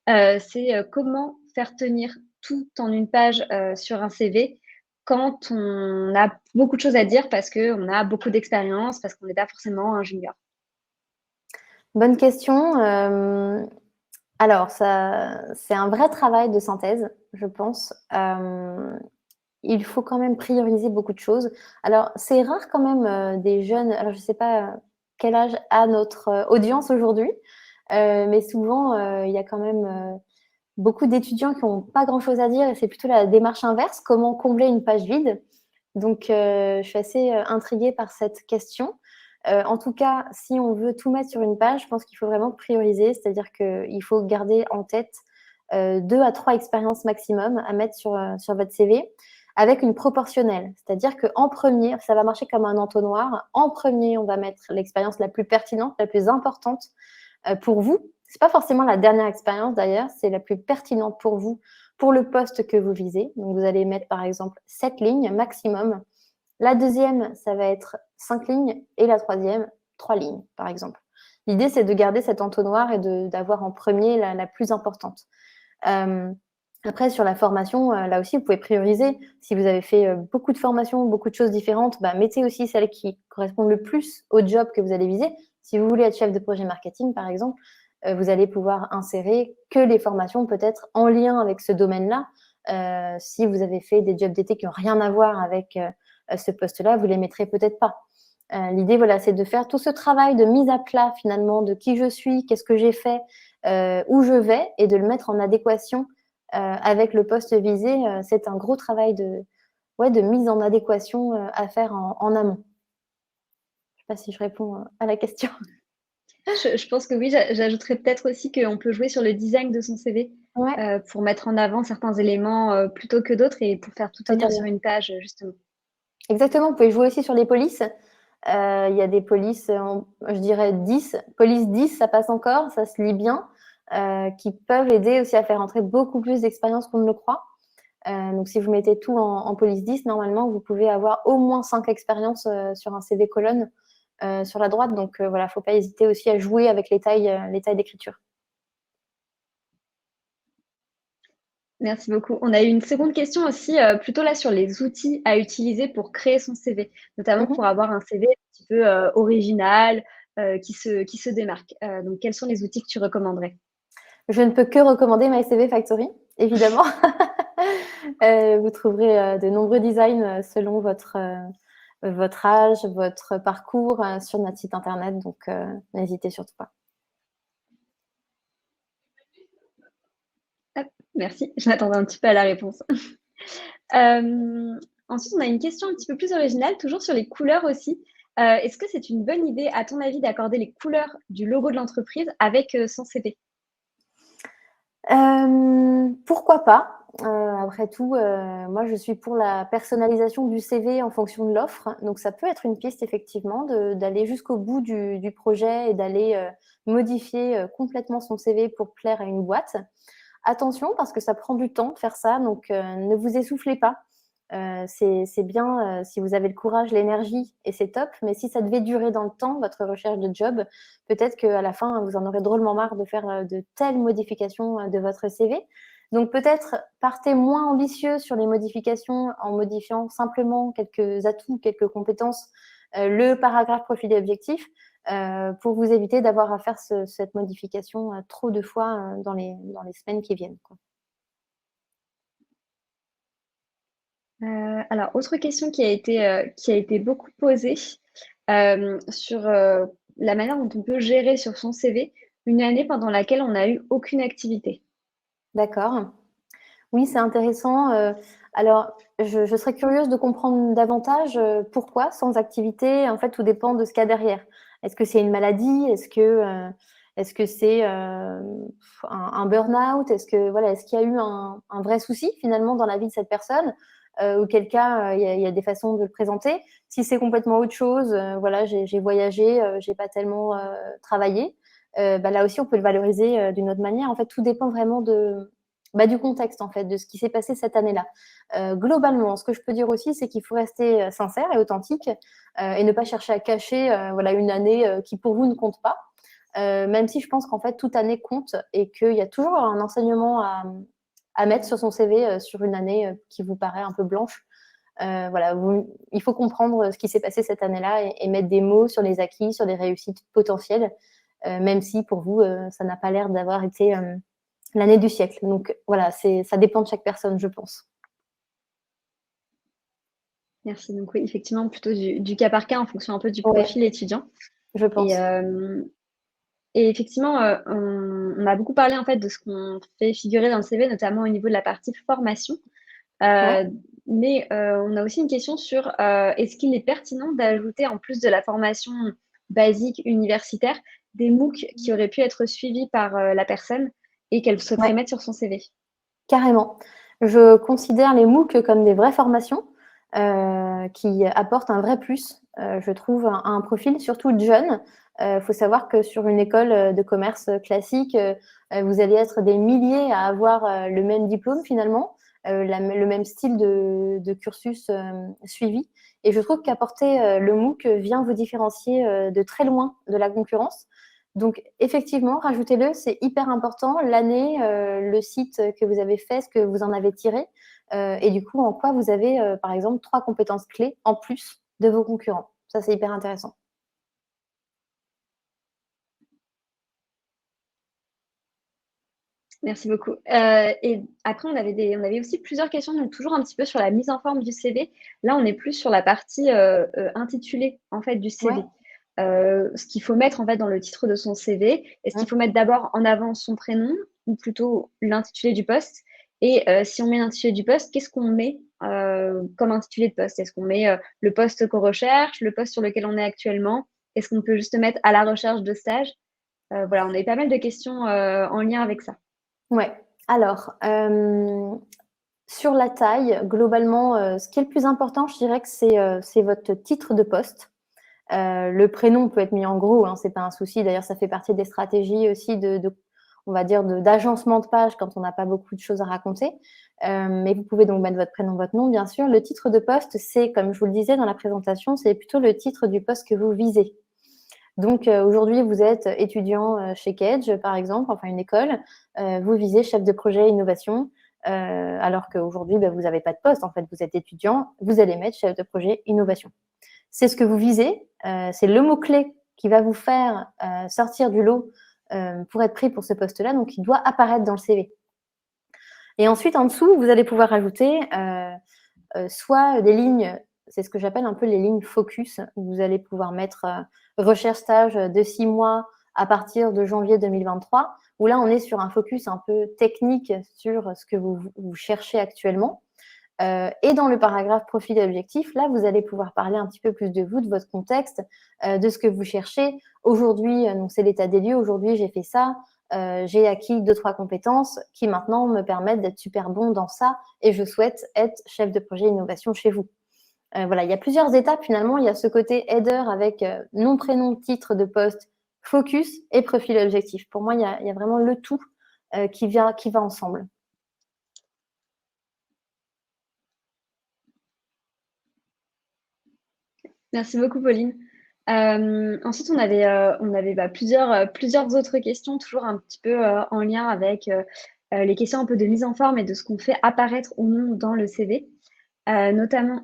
c'est comment faire tenir tout en une page sur un CV quand on a beaucoup de choses à dire parce qu'on a beaucoup d'expérience, parce qu'on n'est pas forcément un junior. Bonne question. Alors, c'est un vrai travail de synthèse, je pense. Il faut quand même prioriser beaucoup de choses. Alors, c'est rare quand même des jeunes. Alors, je ne sais pas quel âge a notre audience aujourd'hui, mais souvent, il y a quand même beaucoup d'étudiants qui n'ont pas grand-chose à dire et c'est plutôt la démarche inverse, comment combler une page vide. Donc, je suis assez intriguée par cette question. En tout cas, si on veut tout mettre sur une page, je pense qu'il faut vraiment prioriser, c'est-à-dire qu'il faut garder en tête 2 à 3 expériences maximum à mettre sur votre CV. avec une proportionnelle. C'est-à-dire qu'en premier, ça va marcher comme un entonnoir. En premier, on va mettre l'expérience la plus pertinente, la plus importante pour vous. Ce n'est pas forcément la dernière expérience d'ailleurs, c'est la plus pertinente pour vous, pour le poste que vous visez. Donc, vous allez mettre par exemple 7 lignes maximum. La deuxième, ça va être 5 lignes et la troisième, 3 lignes par exemple. L'idée, c'est de garder cet entonnoir et d'avoir en premier la plus importante. Après, sur la formation, là aussi, vous pouvez prioriser. Si vous avez fait beaucoup de formations, beaucoup de choses différentes, mettez aussi celles qui correspondent le plus au job que vous allez viser. Si vous voulez être chef de projet marketing, par exemple, vous allez pouvoir insérer que les formations peut-être en lien avec ce domaine-là. Si vous avez fait des jobs d'été qui n'ont rien à voir avec ce poste-là, vous ne les mettrez peut-être pas. L'idée, voilà, c'est de faire tout ce travail de mise à plat, finalement, de qui je suis, qu'est-ce que j'ai fait, où je vais, et de le mettre en adéquation avec le poste visé. C'est un gros travail de mise en adéquation à faire en amont. Je ne sais pas si je réponds à la question. Je pense que oui, j'ajouterais peut-être aussi qu'on peut jouer sur le design de son CV pour mettre en avant certains éléments plutôt que d'autres et pour faire tout tenir sur une page, justement. Exactement, vous pouvez jouer aussi sur les polices. Il y a des polices, je dirais 10. Police 10, ça passe encore, ça se lit bien, qui peuvent aider aussi à faire entrer beaucoup plus d'expérience qu'on ne le croit. Donc, si vous mettez tout en police 10, normalement, vous pouvez avoir au moins 5 expériences sur un CV colonne sur la droite. Donc, voilà, il ne faut pas hésiter aussi à jouer avec les tailles d'écriture. Merci beaucoup. On a eu une seconde question aussi, plutôt là sur les outils à utiliser pour créer son CV, notamment pour avoir un CV un petit peu original, qui se démarque. Donc, quels sont les outils que tu recommanderais? Je ne peux que recommander My CV Factory, évidemment. Vous trouverez de nombreux designs selon votre âge, votre parcours sur notre site internet, donc n'hésitez surtout pas. Merci, je m'attendais un petit peu à la réponse. Ensuite, on a une question un petit peu plus originale, toujours sur les couleurs aussi. Est-ce que c'est une bonne idée, à ton avis, d'accorder les couleurs du logo de l'entreprise avec son CV? Pourquoi pas? Après tout, moi, je suis pour la personnalisation du CV en fonction de l'offre. Donc, ça peut être une piste, effectivement, d'aller jusqu'au bout du projet et d'aller modifier complètement son CV pour plaire à une boîte. Attention, parce que ça prend du temps de faire ça, donc ne vous essoufflez pas. C'est bien si vous avez le courage, l'énergie, et c'est top, mais si ça devait durer dans le temps, votre recherche de job, peut-être qu'à la fin, vous en aurez drôlement marre de faire de telles modifications de votre CV. Donc peut-être partez moins ambitieux sur les modifications en modifiant simplement quelques atouts, quelques compétences, le paragraphe profil et objectif, pour vous éviter d'avoir à faire cette modification trop de fois dans les semaines qui viennent, quoi. Alors, autre question qui a été beaucoup posée sur la manière dont on peut gérer sur son CV une année pendant laquelle on n'a eu aucune activité. D'accord. Oui, c'est intéressant. Alors, je serais curieuse de comprendre davantage pourquoi sans activité. En fait, tout dépend de ce qu'il y a derrière. Est-ce que c'est une maladie? Est-ce que c'est un burn-out? Est-ce qu'il y a eu un vrai souci finalement dans la vie de cette personne? Auquel cas, il y a des façons de le présenter. Si c'est complètement autre chose, j'ai voyagé, j'ai pas tellement travaillé. Là aussi, on peut le valoriser d'une autre manière. En fait, tout dépend vraiment du contexte, en fait, de ce qui s'est passé cette année-là. Globalement, ce que je peux dire aussi, c'est qu'il faut rester sincère et authentique et ne pas chercher à cacher une année qui, pour vous, ne compte pas. Même si je pense qu'en fait, toute année compte et qu'il y a toujours un enseignement à mettre sur son CV sur une année qui vous paraît un peu blanche. Il faut comprendre ce qui s'est passé cette année-là et mettre des mots sur les acquis, sur les réussites potentielles, même si pour vous, ça n'a pas l'air d'avoir été l'année du siècle. Donc voilà, ça dépend de chaque personne, je pense. Merci. Donc oui, effectivement, plutôt du cas par cas en fonction un peu du Ouais, profil étudiant. je pense. Et effectivement, on a beaucoup parlé en fait de ce qu'on fait figurer dans le CV, notamment au niveau de la partie formation. Ouais. Mais on a aussi une question sur est-ce qu'il est pertinent d'ajouter, en plus de la formation basique universitaire, des MOOC qui auraient pu être suivis par la personne et qu'elle souhaiterait Ouais. mettre sur son CV? Carrément. Je considère les MOOC comme des vraies formations qui apportent un vrai plus, je trouve, à un profil, surtout jeune. Il faut savoir que sur une école de commerce classique, vous allez être des milliers à avoir le même diplôme finalement, le même style de cursus suivi. Et je trouve qu'apporter le MOOC vient vous différencier de très loin de la concurrence. Donc, effectivement, rajoutez-le, c'est hyper important. L'année, le site que vous avez fait, ce que vous en avez tiré, et du coup, en quoi vous avez, par exemple, 3 compétences clés en plus de vos concurrents. Ça, c'est hyper intéressant. Merci beaucoup. Et après, on avait aussi plusieurs questions, donc toujours un petit peu sur la mise en forme du CV. Là, on est plus sur la partie intitulée en fait du Ouais. CV. Ce qu'il faut mettre en fait dans le titre de son CV. Est-ce qu'il Mmh. faut mettre d'abord en avant son prénom ou plutôt l'intitulé du poste? Et si on met l'intitulé du poste, qu'est-ce qu'on met comme intitulé de poste? Est-ce qu'on met le poste qu'on recherche, le poste sur lequel on est actuellement? Est-ce qu'on peut juste mettre à la recherche de stage? Voilà, on a eu pas mal de questions en lien avec ça. Ouais. Alors, sur la taille, globalement, ce qui est le plus important, je dirais que c'est votre titre de poste. Le prénom peut être mis en gros, hein, c'est pas un souci. D'ailleurs, ça fait partie des stratégies aussi on va dire, d'agencement de page quand on n'a pas beaucoup de choses à raconter. Mais vous pouvez donc mettre votre prénom, votre nom, bien sûr. Le titre de poste, c'est, comme je vous le disais dans la présentation, c'est plutôt le titre du poste que vous visez. Donc, aujourd'hui, vous êtes étudiant chez Kedge, par exemple, enfin une école. Vous visez chef de projet innovation, alors qu'aujourd'hui, vous n'avez pas de poste. En fait, vous êtes étudiant, vous allez mettre chef de projet innovation. C'est ce que vous visez, c'est le mot-clé qui va vous faire sortir du lot pour être pris pour ce poste-là, donc il doit apparaître dans le CV. Et ensuite, en dessous, vous allez pouvoir ajouter soit des lignes, c'est ce que j'appelle un peu les lignes focus, où vous allez pouvoir mettre recherche stage de 6 mois à partir de janvier 2023, où là, on est sur un focus un peu technique sur ce que vous cherchez actuellement. Et dans le paragraphe profil et objectif, là, vous allez pouvoir parler un petit peu plus de vous, de votre contexte, de ce que vous cherchez. Aujourd'hui, donc c'est l'état des lieux. Aujourd'hui, j'ai fait ça. J'ai acquis 2-3 compétences qui maintenant me permettent d'être super bon dans ça et je souhaite être chef de projet innovation chez vous. Voilà, il y a plusieurs étapes finalement. Il y a ce côté header avec nom, prénom, titre de poste, focus et profil et objectif. Pour moi, il y a vraiment le tout qui va ensemble. Merci beaucoup, Pauline. Ensuite, on avait plusieurs autres questions, toujours un petit peu en lien avec les questions un peu de mise en forme et de ce qu'on fait apparaître ou non dans le CV. Notamment,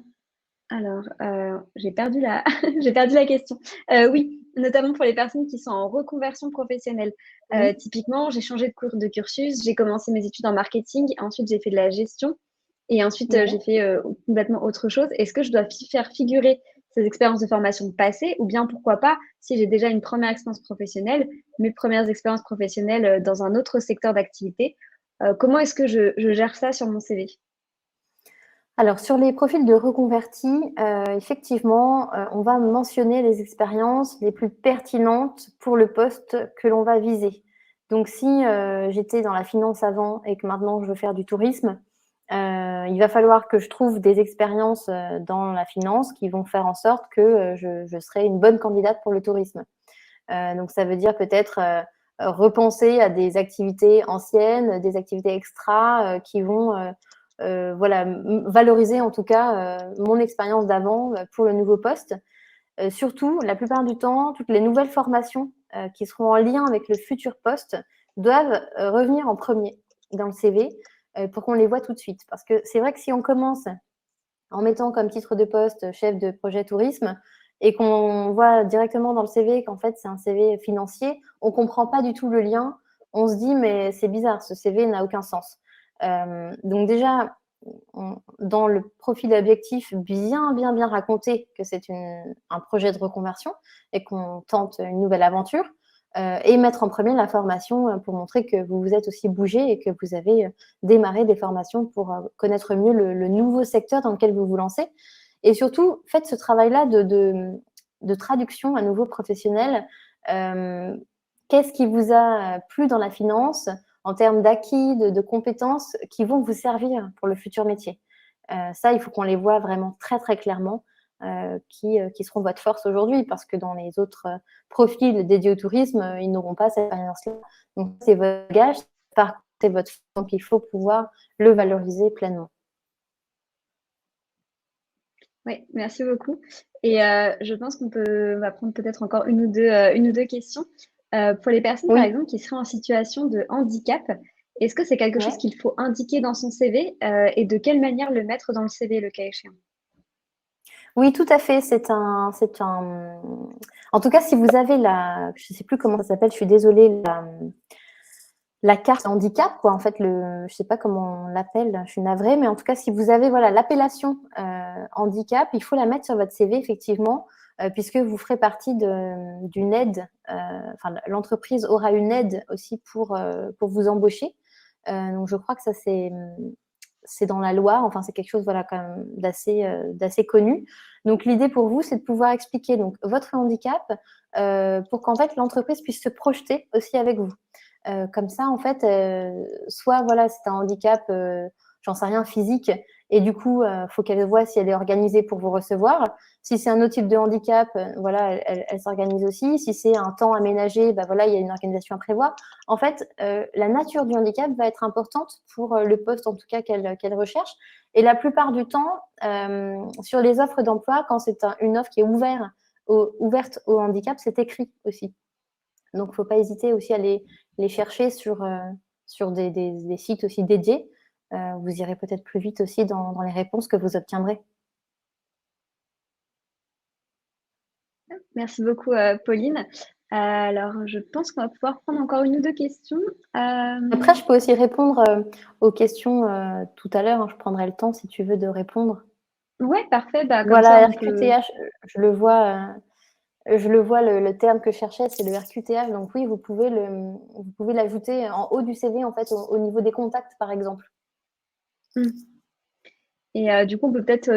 alors, j'ai perdu j'ai perdu la question. Oui, notamment pour les personnes qui sont en reconversion professionnelle. Mmh. Typiquement, j'ai changé de cours de cursus, j'ai commencé mes études en marketing, ensuite j'ai fait de la gestion et ensuite j'ai Ouais. fait complètement autre chose. Est-ce que je dois faire figurer ces expériences de formation passées ou bien pourquoi pas, si j'ai déjà une première expérience professionnelle, mes premières expériences professionnelles dans un autre secteur d'activité, comment est-ce que je gère ça sur mon CV? Alors, sur les profils de reconvertis, effectivement, on va mentionner les expériences les plus pertinentes pour le poste que l'on va viser. Donc si, j'étais dans la finance avant et que maintenant je veux faire du tourisme, il va falloir que je trouve des expériences, dans la finance qui vont faire en sorte que, je serai une bonne candidate pour le tourisme. Donc ça veut dire peut-être, repenser à des activités anciennes, des activités extra, qui vont, voilà, valoriser en tout cas mon expérience d'avant pour le nouveau poste. Surtout, la plupart du temps, toutes les nouvelles formations qui seront en lien avec le futur poste doivent revenir en premier dans le CV pour qu'on les voit tout de suite. Parce que c'est vrai que si on commence en mettant comme titre de poste chef de projet tourisme et qu'on voit directement dans le CV qu'en fait c'est un CV financier, on ne comprend pas du tout le lien. On se dit mais c'est bizarre, ce CV n'a aucun sens. Donc déjà, dans le profil objectif, bien raconter que c'est un projet de reconversion et qu'on tente une nouvelle aventure. Et mettre en premier la formation pour montrer que vous vous êtes aussi bougé et que vous avez démarré des formations pour connaître mieux le nouveau secteur dans lequel vous vous lancez. Et surtout, faites ce travail-là de traduction à nouveau professionnel. Qu'est-ce qui vous a plu dans la finance? en termes d'acquis, de compétences qui vont vous servir pour le futur métier. Ça, il faut qu'on les voit vraiment très, très clairement, qui seront votre force aujourd'hui, parce que dans les autres profils dédiés au tourisme, ils n'auront pas cette expérience-là. Donc, c'est votre bagage, c'est votre force, donc il faut pouvoir le valoriser pleinement. Oui, merci beaucoup. Et je pense on va prendre peut-être encore une ou deux questions. Pour les personnes, par Oui, exemple, qui seraient en situation de handicap, est-ce que c'est quelque chose ouais. qu'il faut indiquer dans son CV et de quelle manière le mettre dans le CV, le cas échéant? Oui, tout à fait. En tout cas, si vous avez je ne sais plus comment ça s'appelle, je suis désolée, la carte handicap, quoi. En fait, je sais pas comment on l'appelle, je suis navrée, mais en tout cas, si vous avez voilà l'appellation handicap, il faut la mettre sur votre CV effectivement, puisque vous ferez partie d'une aide. Enfin, l'entreprise aura une aide aussi pour vous embaucher. Donc, je crois que ça c'est dans la loi. Enfin, c'est quelque chose voilà quand même d'assez connu. Donc, l'idée pour vous, c'est de pouvoir expliquer donc votre handicap pour qu'en fait l'entreprise puisse se projeter aussi avec vous. Comme ça, en fait, soit voilà, c'est un handicap, j'en sais rien, physique, et du coup, faut qu'elle voit si elle est organisée pour vous recevoir. Si c'est un autre type de handicap, voilà, elle s'organise aussi. Si c'est un temps aménagé, bah voilà, il y a une organisation à prévoir. En fait, la nature du handicap va être importante pour le poste, en tout cas, qu'elle recherche. Et la plupart du temps, sur les offres d'emploi, quand c'est une offre qui est ouverte au handicap, c'est écrit aussi. Donc, il ne faut pas hésiter aussi à les chercher sur des sites aussi dédiés. Vous irez peut-être plus vite aussi dans les réponses que vous obtiendrez. Merci beaucoup, Pauline. Alors, je pense qu'on va pouvoir prendre encore une ou deux questions. Après, je peux aussi répondre aux questions tout à l'heure. Hein, je prendrai le temps, si tu veux, de répondre. Ouais, parfait. Bah, comme ça, Voilà, on peut. RQTH, je le vois. Je le vois, le terme que je cherchais, c'est le RQTH. Donc oui, vous pouvez l'ajouter en haut du CV, en fait, au niveau des contacts, par exemple. Hmm. Et du coup, on peut peut-être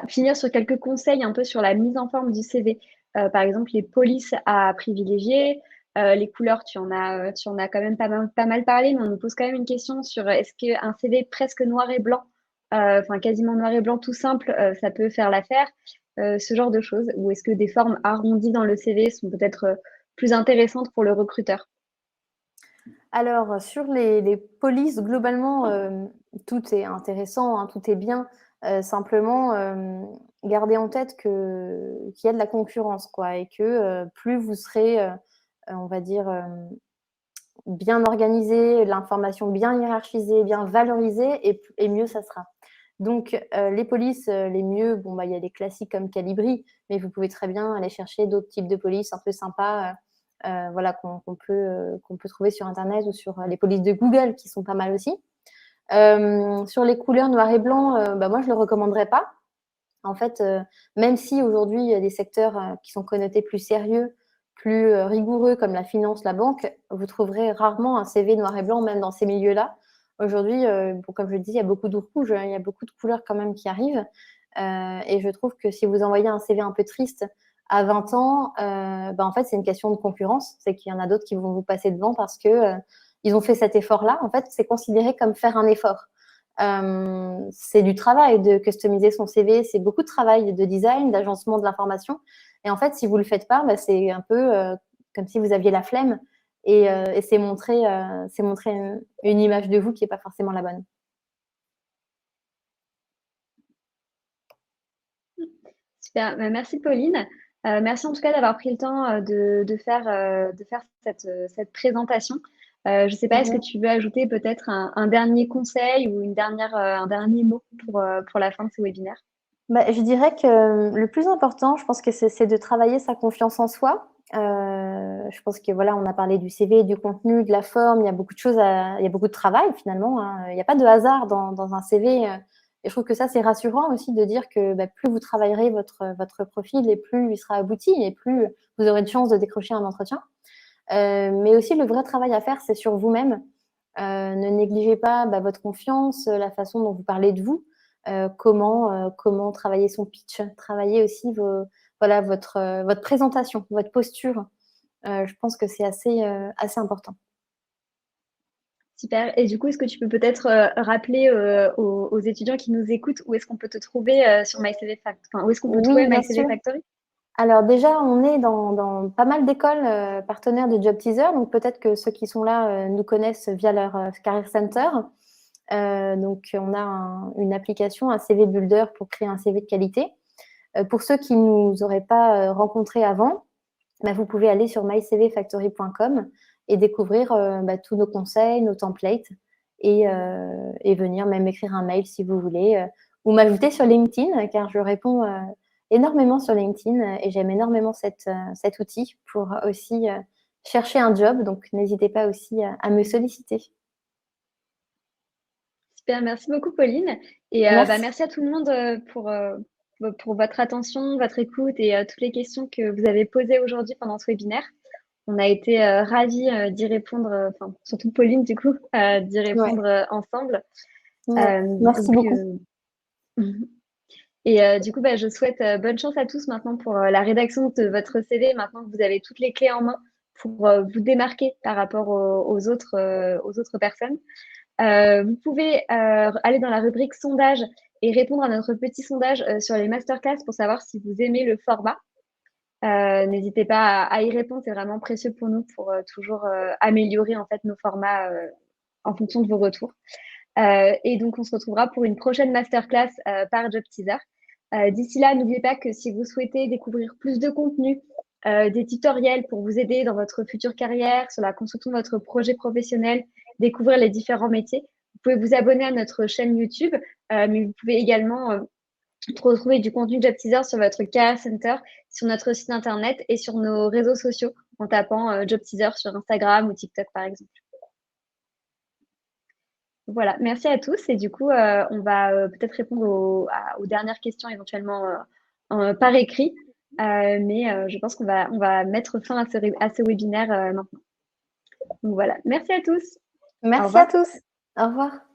finir sur quelques conseils un peu sur la mise en forme du CV. Par exemple, les polices à privilégier, les couleurs, tu en as quand même pas mal parlé, mais on nous pose quand même une question sur est-ce qu'un CV presque noir et blanc, enfin quasiment noir et blanc tout simple, ça peut faire l'affaire, ce genre de choses, ou est-ce que des formes arrondies dans le CV sont peut-être plus intéressantes pour le recruteur? Alors, sur les polices, globalement, tout est intéressant, hein, tout est bien. Simplement, gardez en tête qu'il y a de la concurrence, quoi, et que plus vous serez, on va dire, bien organisé, l'information bien hiérarchisée, bien valorisée, et mieux ça sera. Donc, les polices, les mieux, bon, bah, il y a des classiques comme Calibri, mais vous pouvez très bien aller chercher d'autres types de polices un peu sympas, voilà, qu'on peut trouver sur Internet ou sur les polices de Google qui sont pas mal aussi. Sur les couleurs noir et blanc, bah, moi, je ne le recommanderais pas. En fait, même si aujourd'hui, il y a des secteurs qui sont connotés plus sérieux, plus rigoureux, comme la finance, la banque, vous trouverez rarement un CV noir et blanc, même dans ces milieux-là. Aujourd'hui, bon, comme je le dis, il y a beaucoup de rouge, il y a beaucoup de couleurs quand même qui arrivent. Et je trouve que si vous envoyez un CV un peu triste à 20 ans, bah, en fait, c'est une question de concurrence. C'est qu'il y en a d'autres qui vont vous passer devant parce que ils ont fait cet effort-là. En fait, c'est considéré comme faire un effort. C'est du travail de customiser son CV, c'est beaucoup de travail de design, d'agencement de l'information. Et en fait, si vous ne le faites pas, bah, c'est un peu comme si vous aviez la flemme et c'est montrer une image de vous qui n'est pas forcément la bonne. Super. Merci Pauline. Merci en tout cas d'avoir pris le temps de faire cette présentation. Je ne sais pas, est-ce que Mhm. tu veux ajouter peut-être un dernier conseil ou un dernier mot pour la fin de ce webinaire? Bah, je dirais que le plus important, je pense que c'est de travailler sa confiance en soi. Je pense que voilà, on a parlé du CV, du contenu, de la forme. Il y a beaucoup de choses, il y a beaucoup de travail finalement. Hein. Il n'y a pas de hasard dans un CV. Et je trouve que ça, c'est rassurant aussi de dire que bah, plus vous travaillerez votre profil et plus il sera abouti et plus vous aurez de chances de décrocher un entretien. Mais aussi, le vrai travail à faire, c'est sur vous-même. Ne négligez pas bah, votre confiance, la façon dont vous parlez de vous, comment travailler son pitch, travailler aussi voilà, votre présentation, votre posture. Je pense que c'est assez important. Super. Et du coup, est-ce que tu peux peut-être rappeler aux étudiants qui nous écoutent où est-ce qu'on peut te trouver sur MyCV Factory, enfin, où est-ce qu'on peut Oui, trouver bien MyCV sûr. Factory? Alors déjà, on est dans pas mal d'écoles partenaires de Job Teaser, donc peut-être que ceux qui sont là nous connaissent via leur Career Center. Donc on a une application, un CV Builder pour créer un CV de qualité. Pour ceux qui ne nous auraient pas rencontrés avant, bah, vous pouvez aller sur mycvfactory.com et découvrir tous nos conseils, nos templates et venir même écrire un mail si vous voulez ou m'ajouter sur LinkedIn car je réponds énormément sur LinkedIn et j'aime énormément cet outil pour aussi chercher un job. Donc, n'hésitez pas aussi à me solliciter. Super, merci beaucoup Pauline. Et Merci. merci à tout le monde pour votre attention, votre écoute et toutes les questions que vous avez posées aujourd'hui pendant ce webinaire. On a été ravis d'y répondre, enfin surtout Pauline du coup, d'y Ouais. répondre ensemble. Ouais. Euh, Merci donc, beaucoup. et du coup, je souhaite bonne chance à tous maintenant pour la rédaction de votre CV. Maintenant que vous avez toutes les clés en main pour vous démarquer par rapport aux autres personnes. Vous pouvez aller dans la rubrique sondage et répondre à notre petit sondage sur les masterclass pour savoir si vous aimez le format. N'hésitez pas à y répondre, c'est vraiment précieux pour nous pour toujours améliorer en fait nos formats en fonction de vos retours. Et donc, on se retrouvera pour une prochaine masterclass par Job Teaser. D'ici là, n'oubliez pas que si vous souhaitez découvrir plus de contenu, des tutoriels pour vous aider dans votre future carrière, sur la construction de votre projet professionnel, découvrir les différents métiers, vous pouvez vous abonner à notre chaîne YouTube, mais vous pouvez également retrouver du contenu Job Teaser sur votre Career Center, sur notre site internet et sur nos réseaux sociaux en tapant Job Teaser sur Instagram ou TikTok par exemple. Voilà, merci à tous. Et du coup, on va peut-être répondre aux dernières questions éventuellement par écrit. Mais je pense on va mettre fin à ce webinaire maintenant. Donc voilà, merci à tous. Au Merci à revoir. tous. Au revoir.